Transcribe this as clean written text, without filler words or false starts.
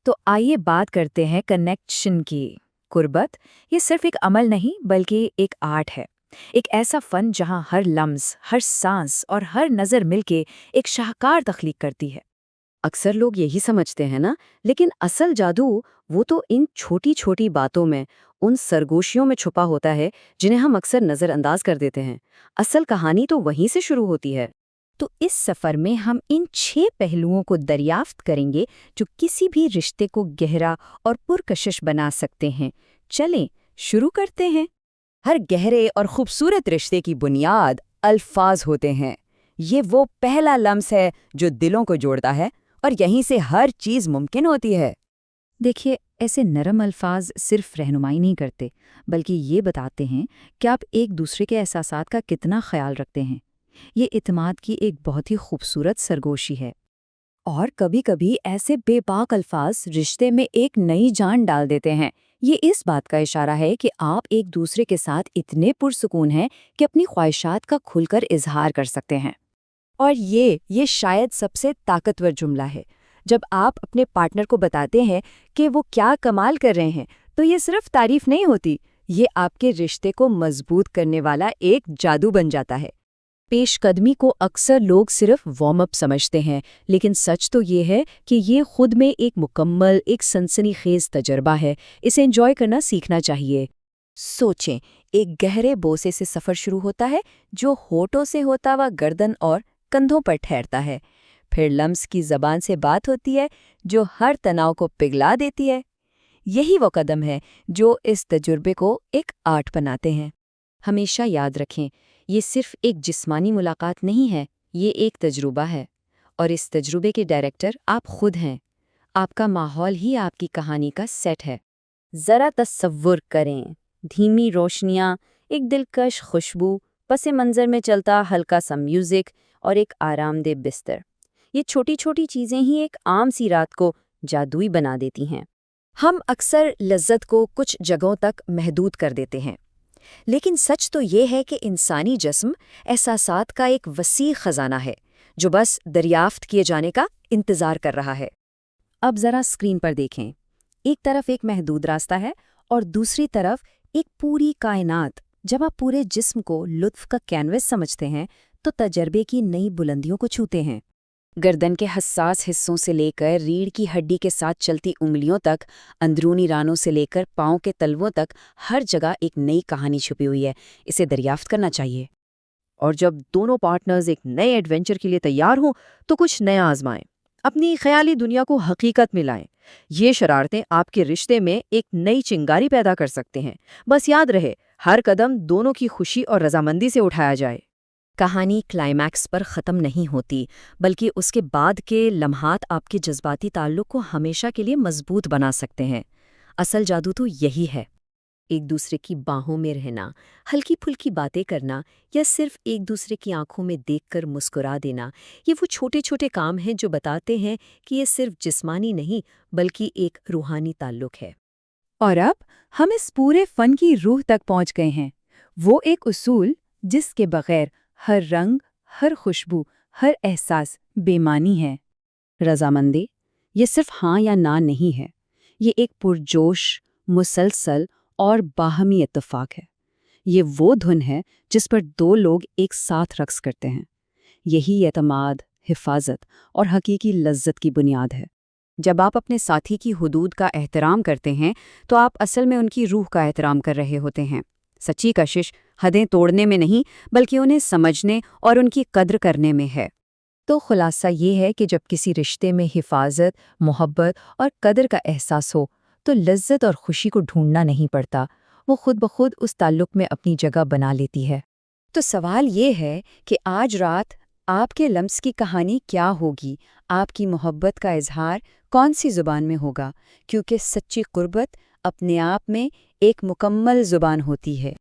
تو آئیے بات کرتے ہیں کنیکشن کی۔ قربت یہ صرف ایک عمل نہیں بلکہ ایک آرٹ ہے، ایک ایسا فن جہاں ہر لمس، ہر سانس اور ہر نظر مل کے ایک شاہکار تخلیق کرتی ہے۔ اکثر لوگ یہی سمجھتے ہیں نا، لیکن اصل جادو وہ تو ان چھوٹی چھوٹی باتوں میں، ان سرگوشیوں میں چھپا ہوتا ہے جنہیں ہم اکثر نظر انداز کر دیتے ہیں۔ اصل کہانی تو وہیں سے شروع ہوتی ہے۔ تو اس سفر میں ہم ان 6 پہلوؤں کو دریافت کریں گے جو کسی بھی رشتے کو گہرا اور پرکشش بنا سکتے ہیں۔ چلیں شروع کرتے ہیں۔ ہر گہرے اور خوبصورت رشتے کی بنیاد الفاظ ہوتے ہیں۔ یہ وہ پہلا لمس ہے جو دلوں کو جوڑتا ہے، اور یہیں سے ہر چیز ممکن ہوتی ہے۔ دیکھیے، ایسے نرم الفاظ صرف رہنمائی نہیں کرتے، بلکہ یہ بتاتے ہیں کہ آپ ایک دوسرے کے احساسات کا کتنا خیال رکھتے ہیں۔ یہ اعتماد کی ایک بہت ہی خوبصورت سرگوشی ہے۔ اور کبھی کبھی ایسے بے باک الفاظ رشتے میں ایک نئی جان ڈال دیتے ہیں۔ یہ اس بات کا اشارہ ہے کہ آپ ایک دوسرے کے ساتھ اتنے پرسکون ہیں کہ اپنی خواہشات کا کھل کر اظہار کر سکتے ہیں۔ اور یہ شاید سب سے طاقتور جملہ ہے۔ جب آپ اپنے پارٹنر کو بتاتے ہیں کہ وہ کیا کمال کر رہے ہیں، تو یہ صرف تعریف نہیں ہوتی، یہ آپ کے رشتے کو مضبوط کرنے والا ایک جادو بن جاتا ہے۔ پیش قدمی کو اکثر لوگ صرف وارم اپ سمجھتے ہیں، لیکن سچ تو یہ ہے کہ یہ خود میں ایک مکمل، ایک سنسنی خیز تجربہ ہے۔ اسے انجوائے کرنا سیکھنا چاہیے۔ سوچیں، ایک گہرے بوسے سے سفر شروع ہوتا ہے جو ہونٹوں سے ہوتا ہوا گردن اور کندھوں پر ٹھہرتا ہے۔ پھر لمس کی زبان سے بات ہوتی ہے جو ہر تناؤ کو پگھلا دیتی ہے۔ یہی وہ قدم ہے جو اس تجربے کو ایک آرٹ بناتے ہیں۔ ہمیشہ یاد رکھیں، یہ صرف ایک جسمانی ملاقات نہیں ہے، یہ ایک تجربہ ہے، اور اس تجربے کے ڈائریکٹر آپ خود ہیں۔ آپ کا ماحول ہی آپ کی کہانی کا سیٹ ہے۔ ذرا تصور کریں، دھیمی روشنیاں، ایک دلکش خوشبو، پس منظر میں چلتا ہلکا سا میوزک اور ایک آرام دہ بستر۔ یہ چھوٹی چھوٹی چیزیں ہی ایک عام سی رات کو جادوئی بنا دیتی ہیں۔ ہم اکثر لذت کو کچھ جگہوں تک محدود کر دیتے ہیں، لیکن سچ تو یہ ہے کہ انسانی جسم احساسات کا ایک وسیع خزانہ ہے جو بس دریافت کیے جانے کا انتظار کر رہا ہے۔ اب ذرا اسکرین پر دیکھیں، ایک طرف ایک محدود راستہ ہے اور دوسری طرف ایک پوری کائنات۔ جب آپ پورے جسم کو لطف کا کینوس سمجھتے ہیں تو تجربے کی نئی بلندیوں کو چھوتے ہیں۔ گردن کے حساس حصوں سے لے کر ریڑھ کی ہڈی کے ساتھ چلتی انگلیوں تک، اندرونی رانوں سے لے کر پاؤں کے تلووں تک، ہر جگہ ایک نئی کہانی چھپی ہوئی ہے۔ اسے دریافت کرنا چاہیے۔ اور جب دونوں پارٹنرز ایک نئے ایڈونچر کے لیے تیار ہوں تو کچھ نیا آزمائیں، اپنی خیالی دنیا کو حقیقت میں لائیں۔ یہ شرارتیں آپ کے رشتے میں ایک نئی چنگاری پیدا کر سکتے ہیں۔ بس یاد رہے، ہر قدم دونوں کی خوشی اور رضامندی سے اٹھایا جائے۔ کہانی کلائمیکس پر ختم نہیں ہوتی، بلکہ اس کے بعد کے لمحات آپ کے جذباتی تعلق کو ہمیشہ کے لیے مضبوط بنا سکتے ہیں۔ اصل جادو تو یہی ہے، ایک دوسرے کی باہوں میں رہنا، ہلکی پھلکی باتیں کرنا، یا صرف ایک دوسرے کی آنکھوں میں دیکھ کر مسکرا دینا۔ یہ وہ چھوٹے چھوٹے کام ہیں جو بتاتے ہیں کہ یہ صرف جسمانی نہیں بلکہ ایک روحانی تعلق ہے۔ اور اب ہم اس پورے فن کی روح تک پہنچ گئے ہیں، وہ ایک اصول جس کے بغیر ہر رنگ، ہر خوشبو، ہر احساس بے معنی ہے۔ رضامندی یہ صرف ہاں یا نہ نہیں ہے، یہ ایک پرجوش، مسلسل اور باہمی اتفاق ہے۔ یہ وہ دھن ہے جس پر دو لوگ ایک ساتھ رقص کرتے ہیں۔ یہی اعتماد، حفاظت اور حقیقی لذت کی بنیاد ہے۔ جب آپ اپنے ساتھی کی حدود کا احترام کرتے ہیں تو آپ اصل میں ان کی روح کا احترام کر رہے ہوتے ہیں۔ سچی کشش حدیں توڑنے میں نہیں بلکہ انہیں سمجھنے اور ان کی قدر کرنے میں ہے۔ تو خلاصہ یہ ہے کہ جب کسی رشتے میں حفاظت، محبت اور قدر کا احساس ہو تو لذت اور خوشی کو ڈھونڈنا نہیں پڑتا، وہ خود بخود اس تعلق میں اپنی جگہ بنا لیتی ہے۔ تو سوال یہ ہے کہ آج رات آپ کے لمس کی کہانی کیا ہوگی؟ آپ کی محبت کا اظہار کون سی زبان میں ہوگا؟ کیونکہ سچی قربت اپنے آپ میں ایک مکمل زبان ہوتی ہے۔